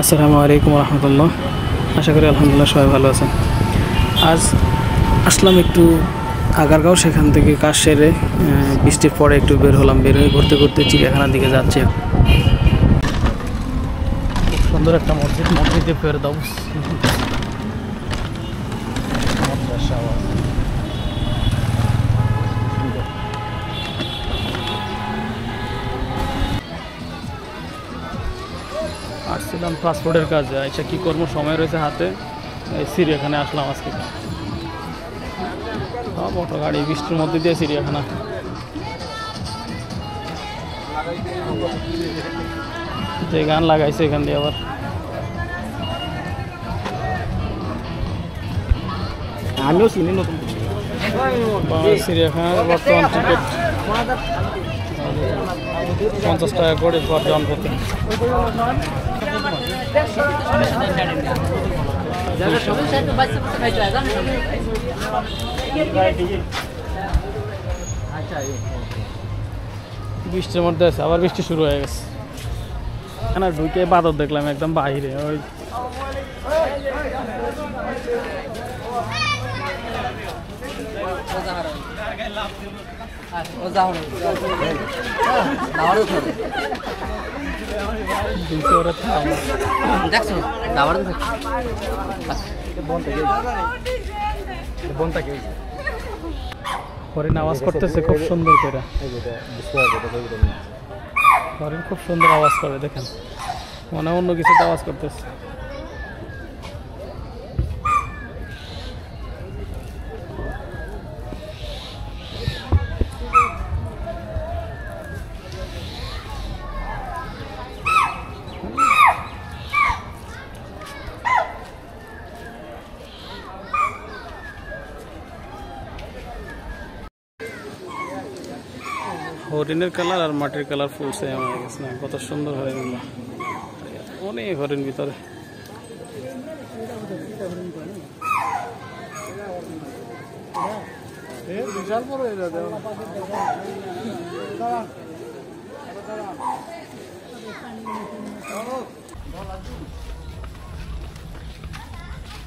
আসসালামু আলাইকুম রহমতুল্লাহ। আশা করি আলহামদুলিল্লাহ সবাই ভালো আছেন। আজ আসলাম একটু আগারগাঁও, সেখান থেকে কাজ সেরে বৃষ্টির পরে একটু বের হলাম। বের হয়ে ঘুরতে ঘুরতে চিড়িয়াখানার দিকে যাচ্ছি। খুব সুন্দর একটা মসজিদ, মসজিদে ফেরদাউস। আসছিলাম পাসপোর্টের কাজে, আচ্ছা কী করবো, সময় রয়েছে হাতে। এই চিড়িয়াখানায় আসলাম আজকে। মোটো গাড়ি, বৃষ্টির মধ্যে দিয়ে চিড়িয়াখানা। যে গান লাগাইছে এখান দিয়ে আবার আমিও চিনি নতুন চিড়িয়াখানার বর্তমান টিকিট 50 টাকা করে পার জন প্রতি। বৃষ্টির মধ্যে আছে, আবার বৃষ্টি শুরু হয়ে গেছে। এখানে ঢুকে বাদর দেখলাম একদম বাইরে। ওই হরিণ আওয়াজ করতেছে খুব সুন্দর করে। হরিণ খুব সুন্দর আওয়াজ করে, দেখেন মনে অন্য কিছুতে আওয়াজ করতেছে। হরিণের কালার আর মাটির কালার ফুল সেম হয়ে গেছে না? কত সুন্দর হরিণগুলো, অনেক হরিণ ভিতরে।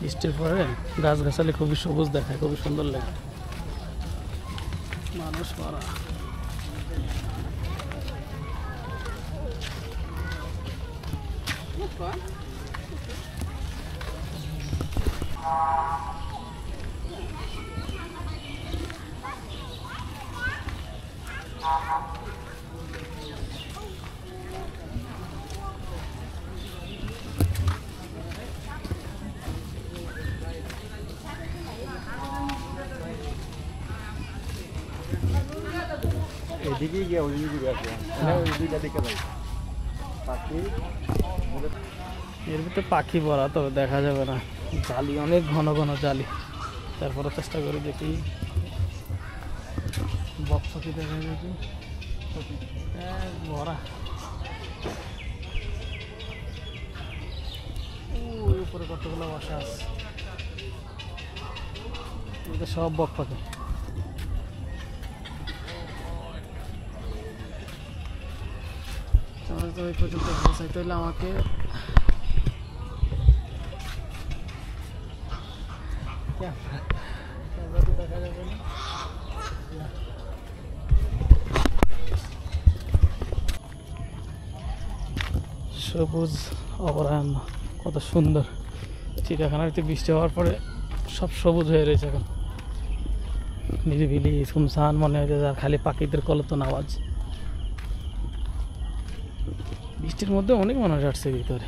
বৃষ্টির পরে গাছগাছালি খুবই সবুজ দেখায়, খুবই সুন্দর লাগে। মানুষ মারা এদিকে গিয়ে ওই দিকে আছে, ওই দুইটা দেখে ভাই পাখি। এর ভিতরে পাখি ভরা, তবে দেখা যাবে না। জালি অনেক ঘন ঘন জালি, তারপরে চেষ্টা করে দেখি বক্সি দেখা যাবে ভরা। ওই উপরে কতগুলো বাসা আছে, এটা সব বক পাখি। ওই পর্যন্ত পৌঁছাইতে হলে আমাকে দেখা যাবে না। সবুজ অভয়ারণ্য কত সুন্দর। চিড়িয়াখানাতে বৃষ্টি হওয়ার পরে সব সবুজ হয়ে রয়েছে এখন, নিরিবিলি শুনশান মনে হয়েছে, আর খালি পাখিদের কলতান আওয়াজ। বৃষ্টির মধ্যে অনেক মানুষ আসছে ভিতরে।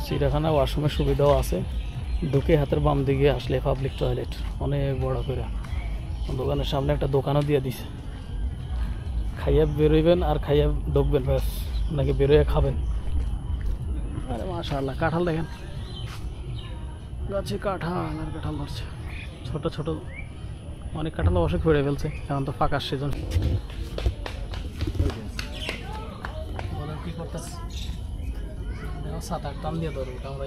চিড়িয়াখানা ওয়াশরুমের সুবিধাও আছে, ঢুকে হাতের বাম দিকে আসলে পাবলিক টয়লেট অনেক বড় করে। দোকানের সামনে একটা দোকানও দিয়ে দিছে, খাইয়া বেরোইবেন আর খাইয়া ঢুকবেন, ব্যাস নাকি বেরোয় খাবেন। আরে মাশাআল্লাহ, কাঁঠাল দেখেন, গাছে কাঁঠাল আর কাঁঠাল ধরছে, ছোট ছোট অনেক কাঁঠাল অবশ্য ফেড়ে ফেলছে, এখন তো ফাঁকার সিজন। কি করতেছে দেখো, 7-8 টান দিয়ে ধরো আমরা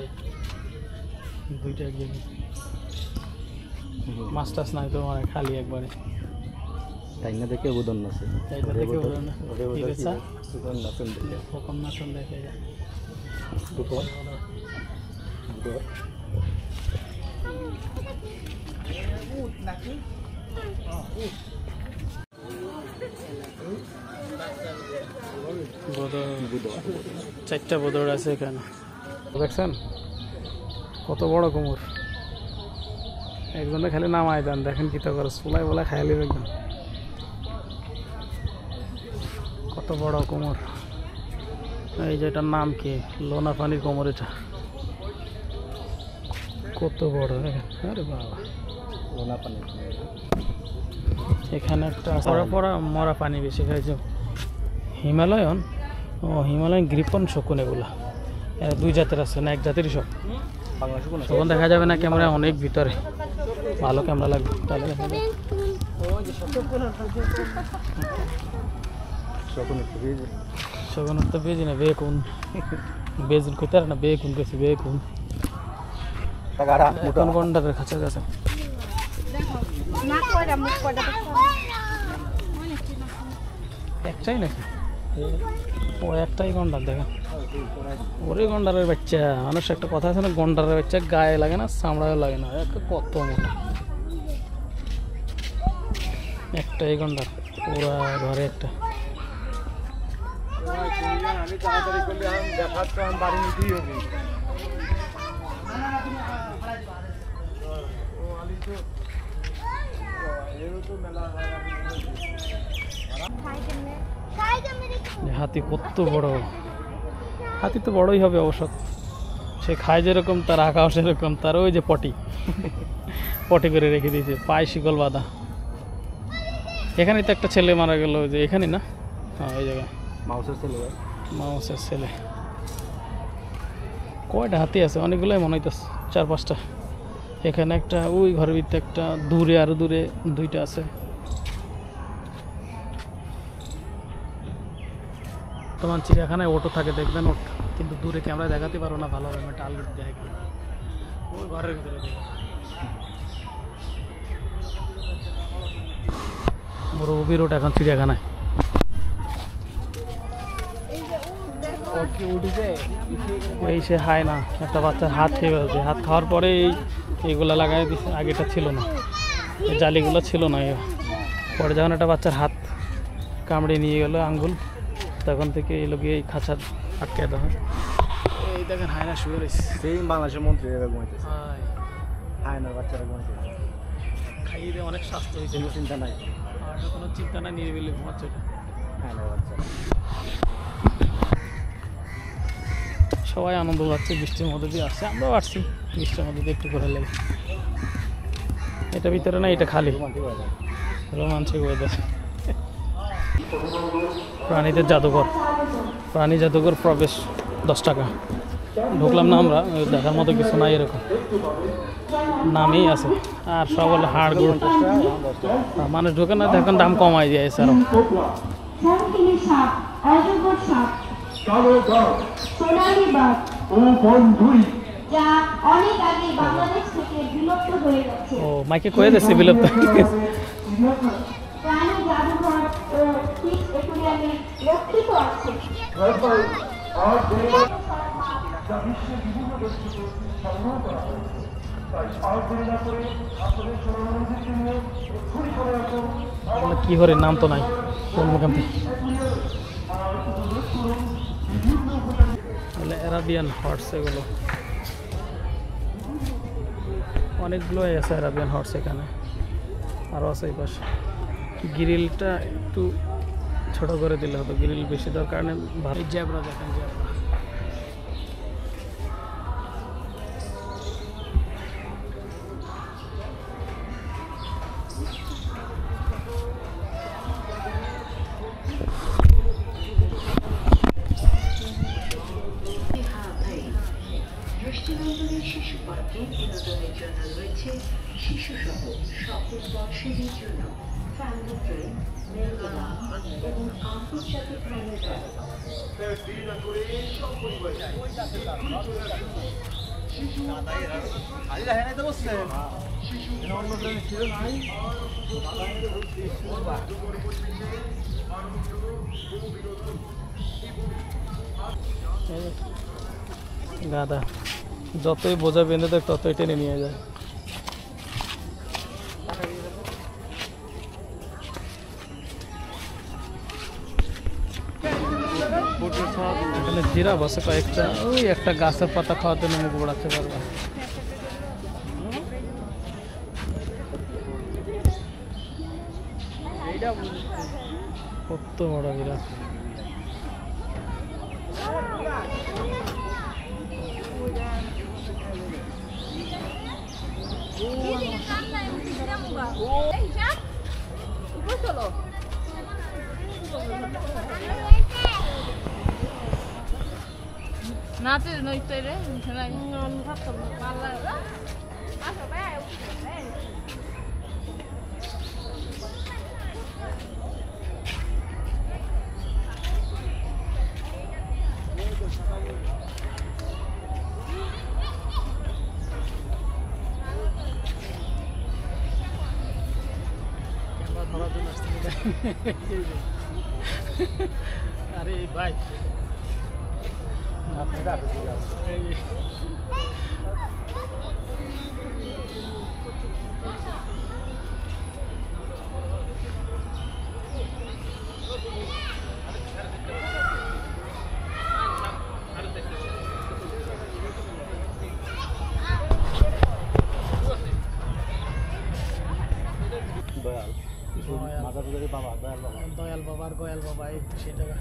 দুইটা একদিন। মাছ টাছ নাই তো, মানে খালি একবারে। তাই না দেখে বুদন আছে তাইটা দেখে বলো না ঠিক আছে বুদন নাচন দেখে কম না শুন দেখে যা দুটো চারটা বদর আছে এখানে দেখছেন কত বড় কুমোর একজনে খালি নামাই দেন দেখেন কি তো করে চুলাই বলা খাইলি একদম কত বড় কুমোর এই যে এটার নাম কি লোনা পানির কুমোর এটা কত বড় আরে বাবা লোনা পানি এখানে একটা পরা পরা মরা পানি বেশি খাইছে হিমালয়ান ও হিমালয়ান গ্রিপন শকুন এগুলা এরা দুই জাতের আছে না এক জাতেরই সব শকুন দেখা যাবে না ক্যামেরা অনেক ভিতরে ভালো ক্যামেরা লাগবে তাহলে দেখা যাবে শকুন তো বেজি না বেকুন বেজুন কোথায় না বেকুন গেছি বেকুন কোন গন্ডারের কাছাকাছি একটাই নাকি ও একটাই গন্ডার দেখেন ওরে গন্ডারের বাচ্চা মানুষ একটা কথা আছে না গন্ডারের বাচ্চা গায়ে লাগে না চামড়ায় লাগে না কত মোটা একটাই গন্ডার পুরা ঘরে একটা হাতি কত বড় হাতি তো বড়ই হবে অবশ্য সে খায় যেরকম তার আঁকাও সেরকম তার ওই যে পটি পটি করে রেখে দিয়েছে পায়ে শিকল বাঁধা এখানে তো একটা ছেলে মারা গেল যে এখানে না হ্যাঁ ওই জায়গায় মাউসের ছেলে কয়টা হাতি আছে অনেকগুলোই মনে হইতেছে 4-5টা এখানে একটা ওই ঘরের ভিতরে একটা দূরে আরো দূরে দুইটা আছে তোমার চিড়িয়াখানায় অটো থাকে দেখবেন ওট কিন্তু দূরে ক্যামেরা দেখাতে পারো না ভালোভাবে আমি টার্গেট দেখাই ওই ঘরের ভিতরে বড় গভীর ওটা এখন চিড়িয়াখানায় এই সে হায় না একটা বাচ্চার হাত খেয়ে ফেলছে হাত খাওয়ার পরে এইগুলো লাগাই দিচ্ছে আগেটা ছিল না এই জালিগুলো ছিল না পরে যখন একটা বাচ্চার হাত কামড়ে নিয়ে গেল আঙ্গুল তখন থেকে এই লোক এই খাঁচার আটকে দেওয়া হয় এই দেখেন হায়না শুয়ে রয়েছে সেই বাংলাদেশের মন্ত্রী ঘুমাইতেছে হায়নার বাচ্চারা ঘুমাইতেছে খাইয়ে দিয়ে অনেক স্বাস্থ্য হয়েছে কোনো চিন্তা নাই আর কোনো চিন্তা নাই নিরিবিলি ঘুমাচ্ছে এটা হায়নার বাচ্চা সবাই আনন্দ পাচ্ছে বৃষ্টির মধ্যে দিয়ে আসছে আমরাও আসছি বৃষ্টির মধ্যে দিয়ে একটু করে লাগে এটা ভিতরে না এটা খালি রোমাঞ্চিক ওয়েদার প্রাণীদের জাদুঘর প্রাণী জাদুঘর প্রবেশ 10 টাকা ঢুকলাম না আমরা দেখার মতো কিছু নাই এরকম নামেই আছে আর সব হলো হাড় গুড় মানুষ ঢুকে না এখন দাম কমাই দিয়ে এসে আরো ও মাইকে কয়ে দিচ্ছে বিলুপ্ত কি হরে নাম তো নাই কোন মুখান থেকে অ্যারাবিয়ান হর্স এগুলো অনেকগুলো আছে অ্যারাবিয়ান হর্স এখানে আরও আছে এই পাশে গ্রিলটা একটু ছোট করে দিলে হতো গ্রিল বেশি দেওয়ার কারণে ভালো জ্যাবরা দেখেন জ্যাবরা শিশু পার্কে বিনোদনের জন্য রয়েছে শিশুসহ সকল বয়সীদের জন্য ফ্যামিলি ট্রেন মেলগোলা এবং আন্তর্জাতিক ট্রেনের ব্যবস্থা অন্য প্রাণী ছিল নাই গাদা যতই বোঝা বেঁধে দেয় ততই টেনে নিয়ে যায়। এখানে জিরাফ আছে কয়েকটা, ওই একটা গাছের পাতা খাওয়াতে মুখ বাড়াতে পারবে। কত বড় জিরাফ! নাচের নইতে রে খেলাই পাল্লা আরে ভাই দয়াল বাবা আর গয়াল বাবা, এই তো সেই জায়গা।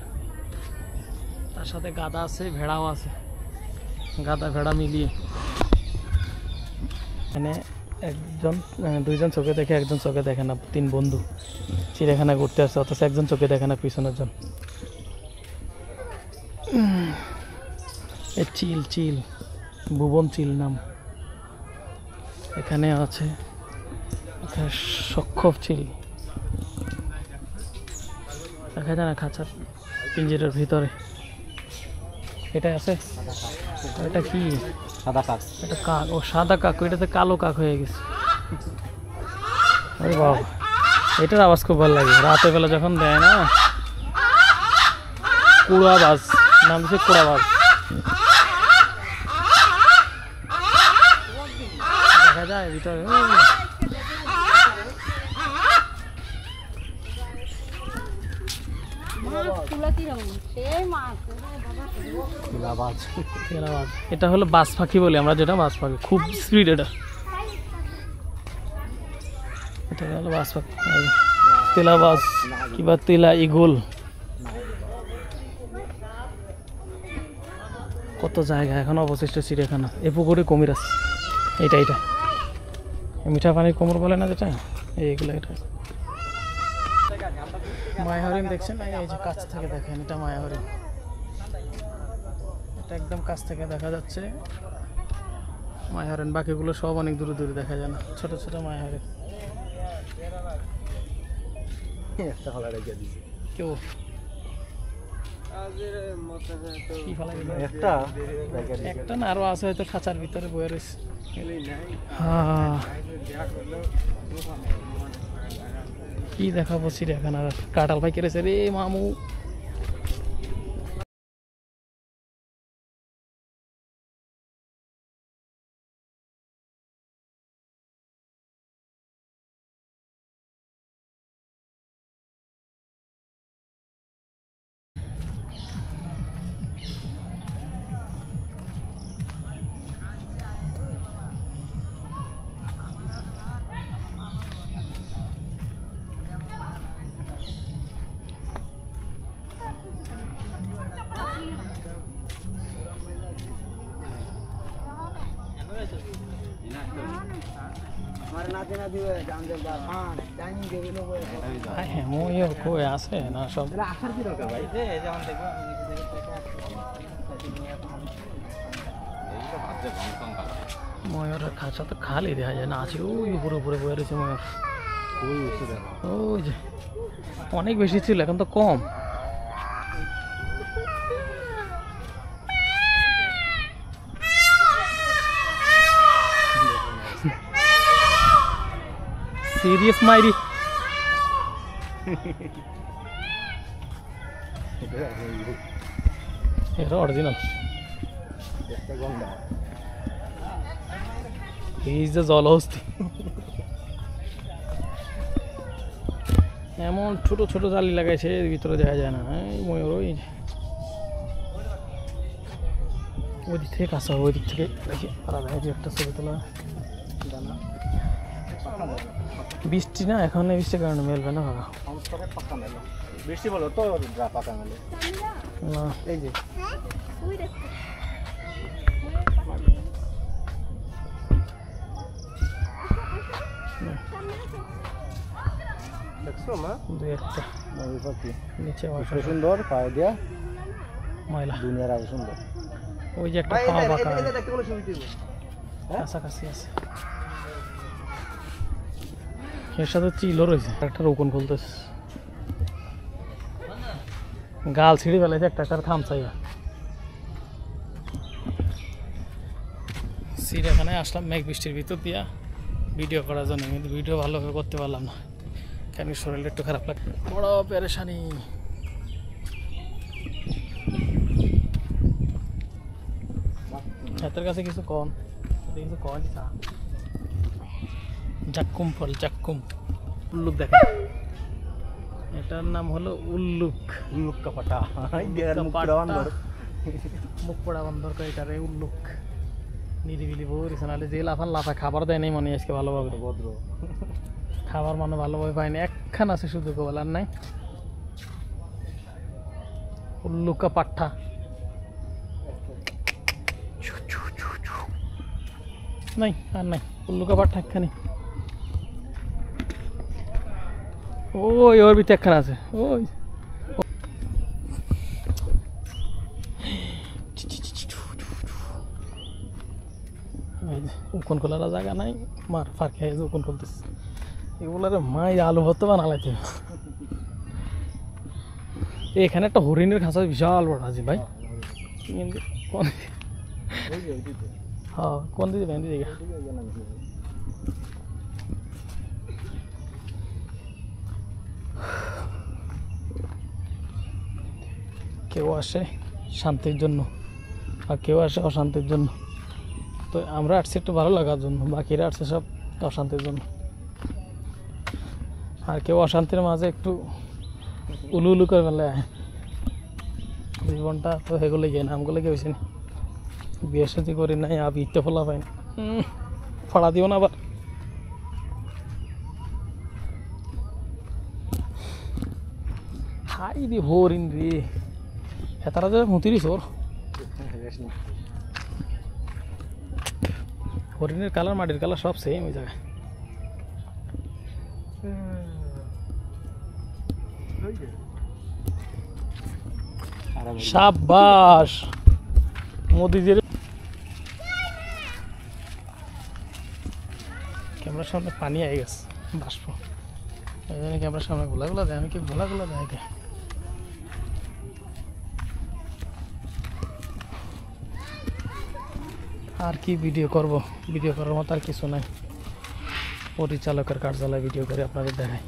তার সাথে গাদা আছে, ভেড়াও আছে, গাদা ভেড়া মিলিয়ে। মানে একজন দুইজন চোখে দেখে, একজন চোখে দেখে না। 3 বন্ধু চিড়িয়াখানা ঘুরতে আসছে, অথচ একজন চোখে দেখে না, পিছনের জন। চিল চিল, ভুবন চিল নাম। এখানে আছে সক্ষম চিল, দেখা যায় না খাঁচার পিঞ্জিরের ভিতরে। এটা আছে, এটা কি? সাদা কাক। এটা কাক। ও সাদা কাক, এটাতে কালো কাক হয়ে গেছে। আরে বাবা, এটার আওয়াজ খুব ভালো লাগে রাতের বেলা যখন দেয় না, কুড়াবাজ নাম দিচ্ছে, কুড়াবাজ। দেখা যায় ভিতরে। এটা হলো বাজ পাখি বলি আমরা, যেটা বাজ পাখি, খুব স্পিড এটা। এটা হলো বাজ পাখি, তেলাবাজ কিংবা তেলা ইগল। কত জায়গা এখন অবশিষ্ট চিড়িয়াখানা। এ পুকুরে কুমির আছে, এটা মিঠা পানির কুমির বলে না যেটা, এইগুলো। এটা মায়া হরিণ দেখছেন, এই যে কাছ থেকে দেখেন, এটা মায়া হরিণ। এটা একদম কাছ থেকে দেখা যাচ্ছে মায়া হরিণ, বাকিগুলো সব অনেক দূরে দূরে দেখা যায় না, ছোট ছোট মায়া হরিণ। কেউ একটা না, আরো আছে হয়তো খাঁচার ভিতরে বয়ে রয়েছে। কি দেখাবো চিড়িয়াখানার, কাঁঠাল ভাই কেড়েছে রে মামু। ময়ূর কই আছে না সব? ময়ূরের খাঁচা তো খালি দেখা যায় না, আছে ওই উপরে উপরে বয়ে রয়েছে ময়ূর। ওই যে অনেক বেশি ছিল, এখন তো কম। সিরিয়াস মাইরি এটা অরিজিনাল এই যে জলহস্তি এমন ছোট ছোট জালি লাগাইছে এর ভিতরে দেখা যায় না এই ময়ূর ওই দিক থেকে কাঁচা ওই দিক থেকে দেখি পারা যায় যে একটা ছবি তোলা বৃষ্টি না এখন এই বৃষ্টির কারণে মেলবে না কাকা বৃষ্টি বলো তো পাকা মেলে না এই যে দেখছো মা দুই একটা নিচে বসা সুন্দর পায়ে দিয়া ময়লা দুনিয়ার আরো সুন্দর ওই যে একটা পা বাঁকা দেখতে কোনো সুবিধা নেই কাছাকাছি আছে এর সাথে চিলও রয়েছে একটা রোকন খুলতেছে গাল ছিঁড়ে ফেলাইছে একটা থামসাইয়া চিড়িয়াখানায় আসলাম মেঘ বৃষ্টির ভিতর দিয়া ভিডিও করার জন্য কিন্তু ভিডিও ভালোভাবে করতে পারলাম না কেন শরীরটা একটু খারাপ লাগে বড় পেরেশানি হাতের কাছে কিছু কম কিছু কম জাক্কুম ফল জাক্কুম উল্লুক দেখেন এটার নাম হলো উল্লুক উল্লুক কাপাটা মুখ পড়া বন্ধর করে এটারে উল্লুক নিরিবিলি বইছে নাহলে যে লাফান লাফা খাবার দেয় নাই মনে আজকে ভালোভাবে ভদ্র খাবার মানে ভালোভাবে পাইনি একখান আছে শুধু বলার নাই উল্লুকা পাঠা নাই আর নাই উল্লুকা পাঠা একখানি ওই ওর ভিতরে একখান আছে ওই উকন খোলার জায়গা নাই মার ফার খেয়ে উকন খুলতেছে এগুলারে মাই আলু ভর্তা বানালাইতে এখানে একটা হরিণের খাঁচা বিশাল বড় আছে ভাই হ্যাঁ কোন দিকে ভেন্দি দিকে কেউ আসে শান্তির জন্য আর কেউ আসে অশান্তির জন্য তো আমরা আসছি একটু ভালো লাগার জন্য বাকিরা আসছে সব অশান্তির জন্য আর কেউ অশান্তির মাঝে একটু উলু উলু করে ফেলে জীবনটা তো এগুলো গিয়ে নামগুলো গিয়ে হয়েছে বিয়ে সাথে করি নাই আবি ইচ্ছে ফোলা পাই না ফড়া দিও না আবার হাই দি হরিণ রে হেতারা যে মুতিরি সোর হরিণের কালার মাটির কালার সব সেম ওই জায়গায় শাবাশ মোদিজির ক্যামেরার সামনে পানি আই গেছে বাষ্প এই জন্য ক্যামেরার সামনে গোলাগুলা দেয় আমি কি গোলাগুলা দেয় কে আর কি ভিডিও করব ভিডিও করার মতো আর কিছু নাই পরিচালকের কার্যালয়ে ভিডিও করে আপনাদের দেখাই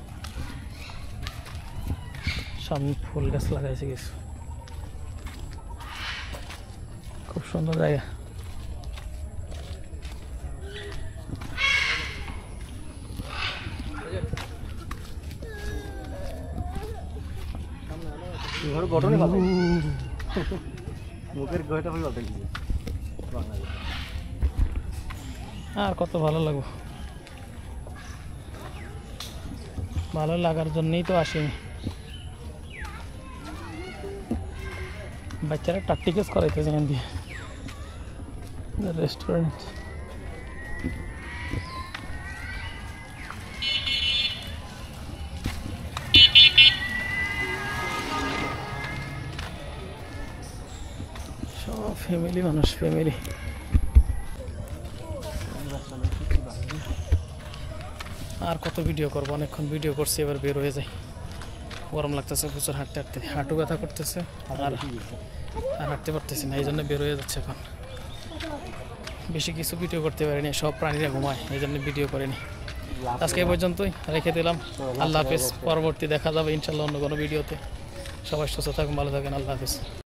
সামনে ফুল গাছ লাগাইছে কিছু খুব সুন্দর জায়গা ঘটনা ভালো মুখের গয়টা ভালো দেখি আর কত ভালো লাগবে ভালো লাগার জন্যই তো আসিনি বাচ্চারা টাকটিকেস করাইতেছে এখান দিয়ে রেস্টুরেন্ট সব ফ্যামিলি মানুষ ফ্যামিলি আর কত ভিডিও করবো অনেকক্ষণ ভিডিও করছি এবার বের হয়ে যায় গরম লাগতেছে প্রচুর হাঁটতে হাঁটতে হাঁটু ব্যথা করতেছে আর হাঁটতে পারতেছি না এই জন্য বের হয়ে যাচ্ছে এখন বেশি কিছু ভিডিও করতে পারিনি সব প্রাণীরা ঘুমায় এই জন্য ভিডিও করিনি আজকে এই পর্যন্তই রেখে দিলাম। আল্লাহ হাফেজ। পরবর্তী দেখা যাবে ইনশাল্লাহ অন্য কোনো ভিডিওতে। সবাই সুস্থ থাকুন, ভালো থাকেন। আল্লাহ হাফেজ।